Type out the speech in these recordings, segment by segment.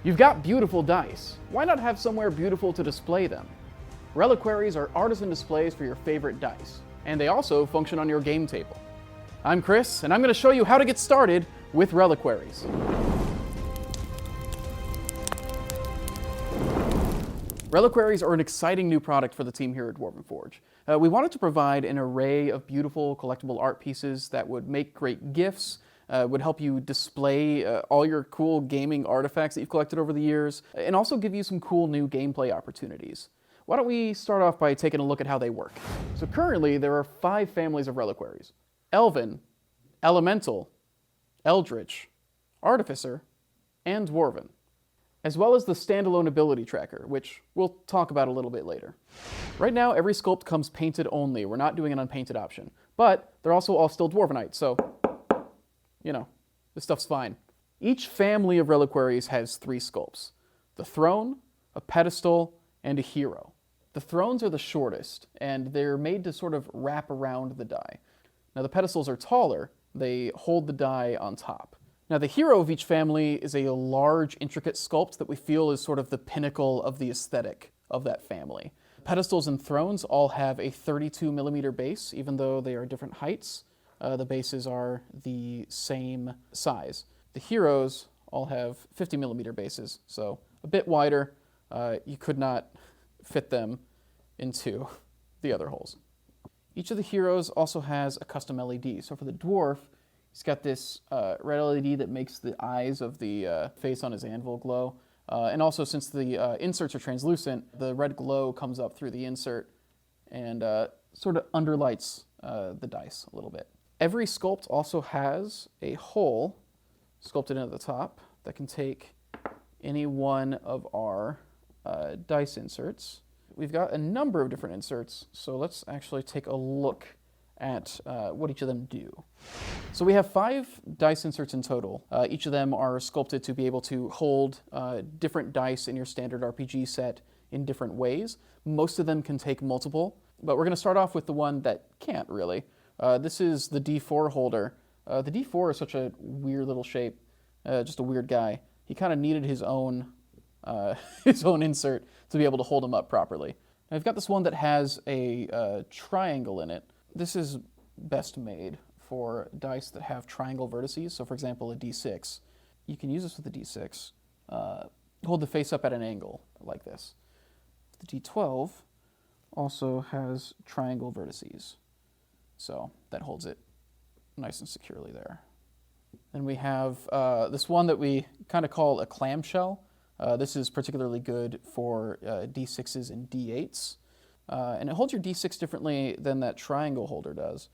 You've got beautiful dice. Why not have somewhere beautiful to display them? Reliquaries are artisan displays for your favorite dice, and they also function on your game table. I'm Chris, and I'm going to show you how to get started with Reliquaries. Reliquaries are an exciting new product for the team here at Dwarven Forge. We wanted to provide an array of beautiful collectible art pieces that would make great gifts, would help you display all your cool gaming artifacts that you've collected over the years, and also give you some cool new gameplay opportunities. Why don't we start off by taking a look at how they work. So currently there are 5 families of Reliquaries: Elven, Elemental, Eldritch, Artificer, and Dwarven, as well as the standalone ability tracker, which we'll talk about a little bit later. Right now, every sculpt comes painted only. We're not doing an unpainted option, but they're also all still Dwarvenite, so, you know, this stuff's fine. Each family of Reliquaries has 3 sculpts: the throne, a pedestal, and a hero. The thrones are the shortest, and they're made to sort of wrap around the die. Now, the pedestals are taller. They hold the die on top. Now, the hero of each family is a large, intricate sculpt that we feel is sort of the pinnacle of the aesthetic of that family. Pedestals and thrones all have a 32mm base, even though they are different heights. The bases are the same size. The heroes all have 50mm bases, so a bit wider. You could not fit them into the other holes. Each of the heroes also has a custom LED. So for the dwarf, he's got this red LED that makes the eyes of the face on his anvil glow. And also, since the inserts are translucent, the red glow comes up through the insert and sort of underlights the dice a little bit. Every sculpt also has a hole sculpted into the top that can take any one of our dice inserts. We've got a number of different inserts, so let's actually take a look at what each of them do. So we have 5 dice inserts in total. Each of them are sculpted to be able to hold different dice in your standard RPG set in different ways. Most of them can take multiple, but we're going to start off with the one that can't really. This is the D4 holder. The D4 is such a weird little shape, just a weird guy. He kind of needed his own insert to be able to hold him up properly. Now, I've got this one that has a triangle in it. This is best made for dice that have triangle vertices. So, for example, a D6. You can use this with a D6. Hold the face up at an angle like this. The D12 also has triangle vertices, so that holds it nice and securely there. Then we have this one that we kind of call a clamshell. This is particularly good for D6s and D8s. And it holds your D6 differently than that triangle holder does.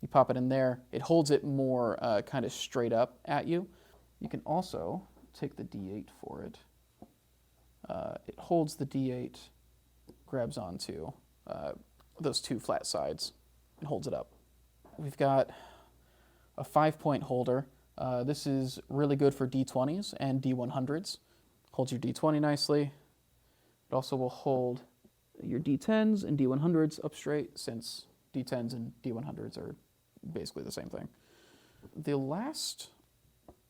You pop it in there, it holds it more kind of straight up at you. You can also take the D8 for it. It holds the D8, grabs onto those 2 flat sides, and holds it up. We've got a 5-point holder. This is really good for D20s and D100s. Holds your D20 nicely. It also will hold your D10s and D100s up straight, since D10s and D100s are basically the same thing. The last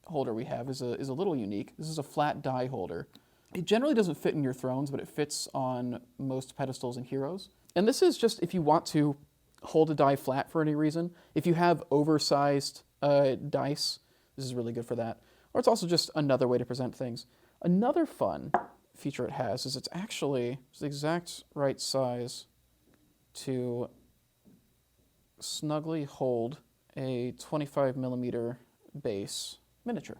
holder we have is a little unique. This is a flat die holder. It generally doesn't fit in your thrones, but it fits on most pedestals and heroes. And this is just if you want to hold a die flat for any reason. If you have oversized dice, this is really good for that. Or it's also just another way to present things. Another fun feature it has is it's actually the exact right size to snugly hold a 25mm base miniature.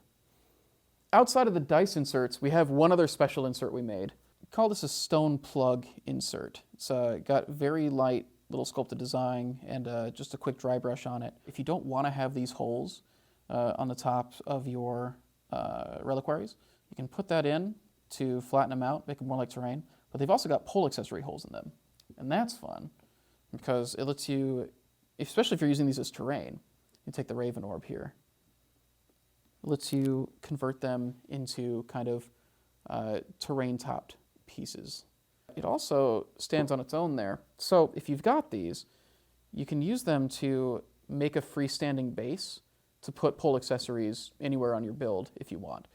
Outside of the dice inserts, we have one other special insert we made. We call this a stone plug insert. It's got very light little sculpted design and just a quick dry brush on it. If you don't want to have these holes on the top of your Reliquaries, you can put that in to flatten them out, make them more like terrain, but they've also got pole accessory holes in them. And that's fun, because it lets you, especially if you're using these as terrain, you take the Raven Orb here. It lets you convert them into kind of terrain-topped pieces. It also stands on its own there. So if you've got these, you can use them to make a freestanding base to put pole accessories anywhere on your build if you want.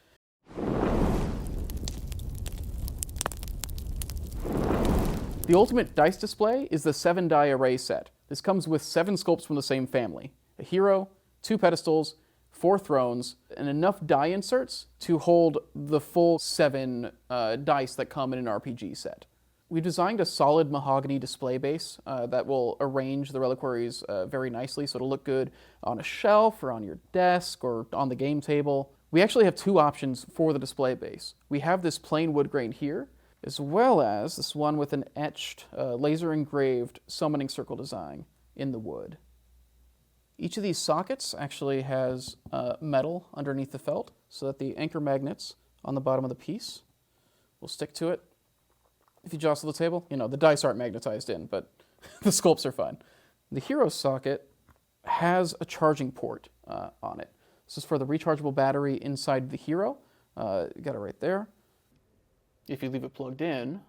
The ultimate dice display is the 7-die array set. This comes with 7 sculpts from the same family: a hero, 2 pedestals, 4 thrones, and enough die inserts to hold the full 7 dice that come in an RPG set. We designed a solid mahogany display base that will arrange the reliquaries very nicely, so it'll look good on a shelf or on your desk or on the game table. We actually have 2 options for the display base. We have this plain wood grain here, as well as this one with an etched, laser engraved summoning circle design in the wood. Each of these sockets actually has metal underneath the felt so that the anchor magnets on the bottom of the piece will stick to it. If you jostle the table, the dice aren't magnetized in, but the sculpts are fine. The hero socket has a charging port on it. This is for the rechargeable battery inside the hero. You got it right there. If you leave it plugged in,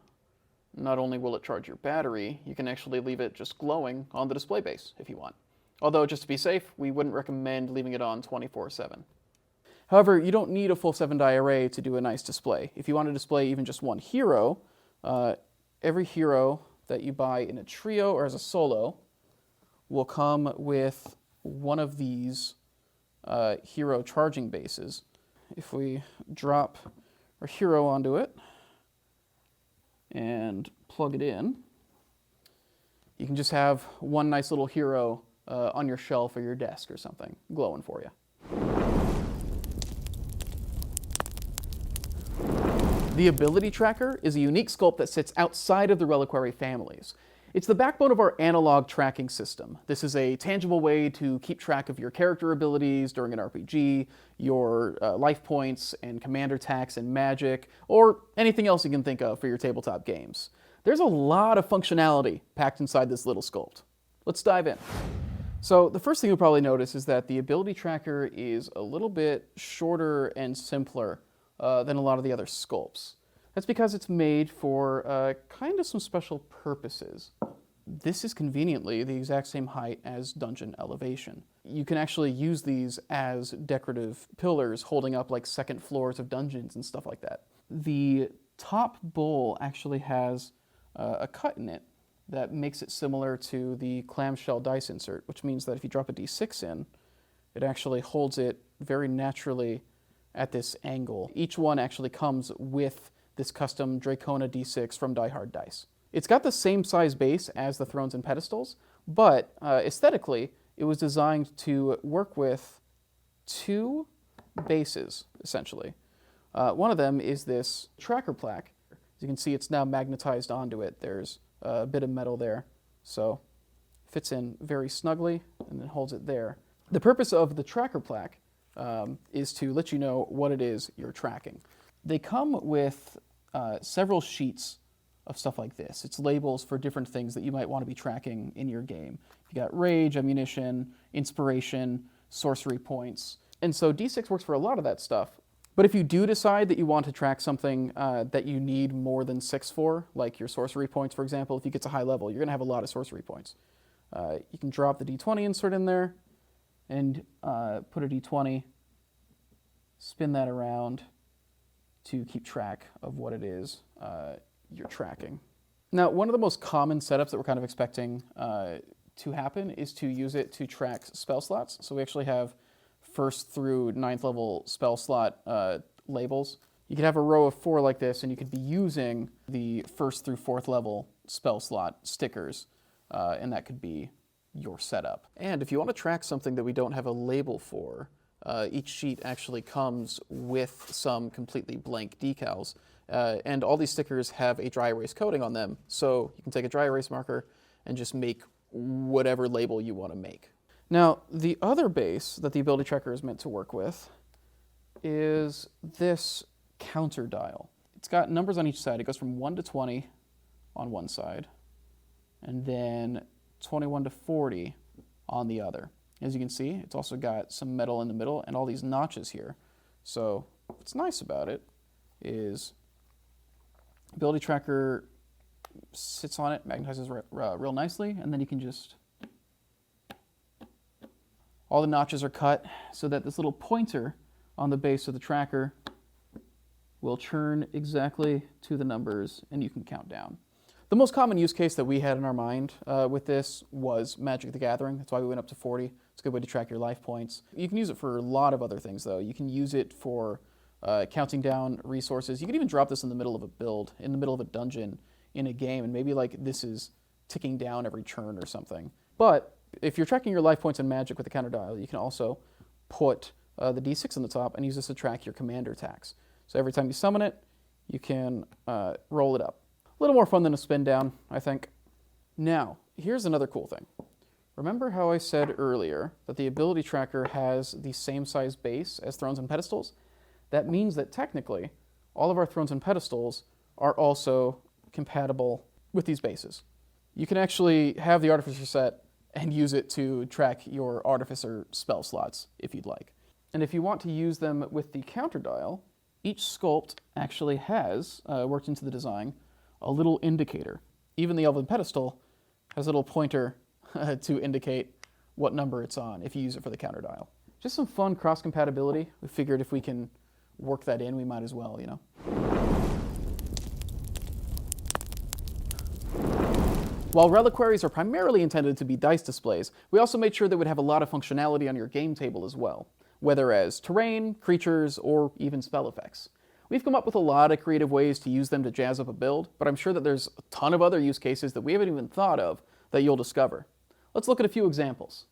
not only will it charge your battery, you can actually leave it just glowing on the display base if you want. Although, just to be safe, we wouldn't recommend leaving it on 24/7. However, you don't need a full 7-die array to do a nice display. If you want to display even just one hero, every hero that you buy in a trio or as a solo will come with one of these hero charging bases. If we drop our hero onto it and plug it in, you can just have one nice little hero on your shelf or your desk or something, glowing for you. The Ability Tracker is a unique sculpt that sits outside of the Reliquary families. It's the backbone of our Analogue tracking system. This is a tangible way to keep track of your character abilities during an RPG, your life points and commander tax and magic, or anything else you can think of for your tabletop games. There's a lot of functionality packed inside this little sculpt. Let's dive in. So the first thing you'll probably notice is that the Ability Tracker is a little bit shorter and simpler than a lot of the other sculpts. That's because it's made for kind of some special purposes. This is conveniently the exact same height as dungeon elevation. You can actually use these as decorative pillars holding up like second floors of dungeons and stuff like that. The top bowl actually has a cut in it that makes it similar to the clamshell dice insert, which means that if you drop a d6 in, it actually holds it very naturally at this angle. Each one actually comes with this custom Dracona D6 from Die Hard Dice. It's got the same size base as the thrones and pedestals, but aesthetically, it was designed to work with 2 bases, essentially. One of them is this tracker plaque. As you can see, it's now magnetized onto it. There's a bit of metal there, so it fits in very snugly and then holds it there. The purpose of the tracker plaque is to let you know what it is you're tracking. They come with several sheets of stuff like this. It's labels for different things that you might want to be tracking in your game. You got rage, ammunition, inspiration, sorcery points. And so D6 works for a lot of that stuff. But if you do decide that you want to track something that you need more than 6 for, like your sorcery points, for example, if you get to high level, you're going to have a lot of sorcery points. You can drop the D20 insert in there and put a D20, spin that around to keep track of what it is you're tracking. Now, one of the most common setups that we're kind of expecting to happen is to use it to track spell slots. So we actually have 1st through 9th level spell slot labels. You could have a row of 4 like this, and you could be using the 1st through 4th level spell slot stickers, and that could be your setup. And if you want to track something that we don't have a label for, each sheet actually comes with some completely blank decals, and all these stickers have a dry erase coating on them, so you can take a dry erase marker and just make whatever label you want to make. Now, the other base that the Ability Tracker is meant to work with is this counter dial. It's got numbers on each side. It goes from 1 to 20 on one side, and then 21 to 40 on the other. As you can see, it's also got some metal in the middle and all these notches here. So what's nice about it is Ability Tracker sits on it, magnetizes real nicely, and then you can just... All the notches are cut so that this little pointer on the base of the tracker will turn exactly to the numbers, and you can count down. The most common use case that we had in our mind with this was Magic the Gathering. That's why we went up to 40. It's a good way to track your life points. You can use it for a lot of other things, though. You can use it for counting down resources. You can even drop this in the middle of a build, in the middle of a dungeon in a game, and maybe like this is ticking down every turn or something. But if you're tracking your life points in Magic with the counter dial, you can also put the D6 on the top and use this to track your commander attacks. So every time you summon it, you can roll it up. A little more fun than a spin down, I think. Now, here's another cool thing. Remember how I said earlier that the ability tracker has the same size base as thrones and pedestals? That means that technically, all of our thrones and pedestals are also compatible with these bases. You can actually have the Artificer set and use it to track your Artificer spell slots if you'd like. And if you want to use them with the counter dial, each sculpt actually has, worked into the design, a little indicator. Even the Elven Pedestal has a little pointer to indicate what number it's on if you use it for the counter dial. Just some fun cross-compatibility. We figured if we can work that in, we might as well, you know. While Reliquaries are primarily intended to be dice displays, we also made sure they would have a lot of functionality on your game table as well, whether as terrain, creatures, or even spell effects. We've come up with a lot of creative ways to use them to jazz up a build, but I'm sure that there's a ton of other use cases that we haven't even thought of that you'll discover. Let's look at a few examples.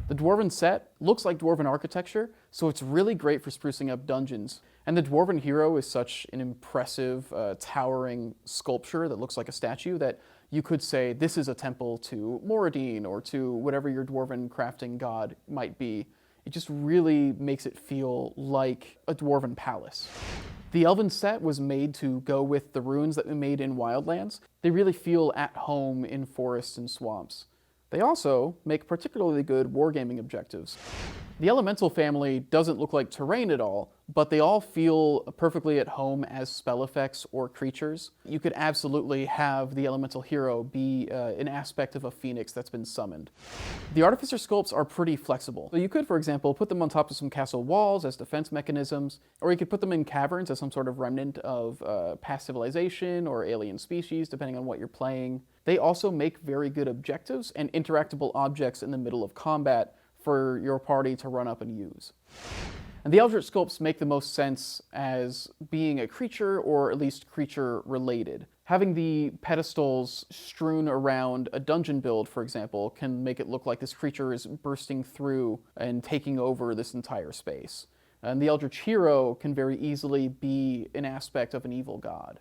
The Dwarven set looks like Dwarven architecture, so it's really great for sprucing up dungeons. And the Dwarven hero is such an impressive, towering sculpture that looks like a statue that you could say this is a temple to Moradin or to whatever your Dwarven crafting god might be. It just really makes it feel like a Dwarven palace. The Elven set was made to go with the runes that we made in Wildlands. They really feel at home in forests and swamps. They also make particularly good wargaming objectives. The Elemental family doesn't look like terrain at all, but they all feel perfectly at home as spell effects or creatures. You could absolutely have the Elemental hero be an aspect of a phoenix that's been summoned. The Artificer sculpts are pretty flexible. So you could, for example, put them on top of some castle walls as defense mechanisms, or you could put them in caverns as some sort of remnant of past civilization or alien species, depending on what you're playing. They also make very good objectives and interactable objects in the middle of combat for your party to run up and use. And the Eldritch sculpts make the most sense as being a creature, or at least creature-related. Having the pedestals strewn around a dungeon build, for example, can make it look like this creature is bursting through and taking over this entire space. And the Eldritch hero can very easily be an aspect of an evil god.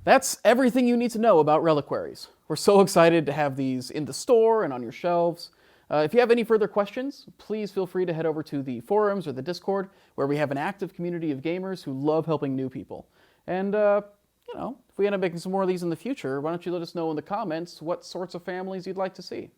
That's everything you need to know about Reliquaries. We're so excited to have these in the store and on your shelves. If you have any further questions, please feel free to head over to the forums or the Discord, where we have an active community of gamers who love helping new people. And, if we end up making some more of these in the future, why don't you let us know in the comments what sorts of families you'd like to see.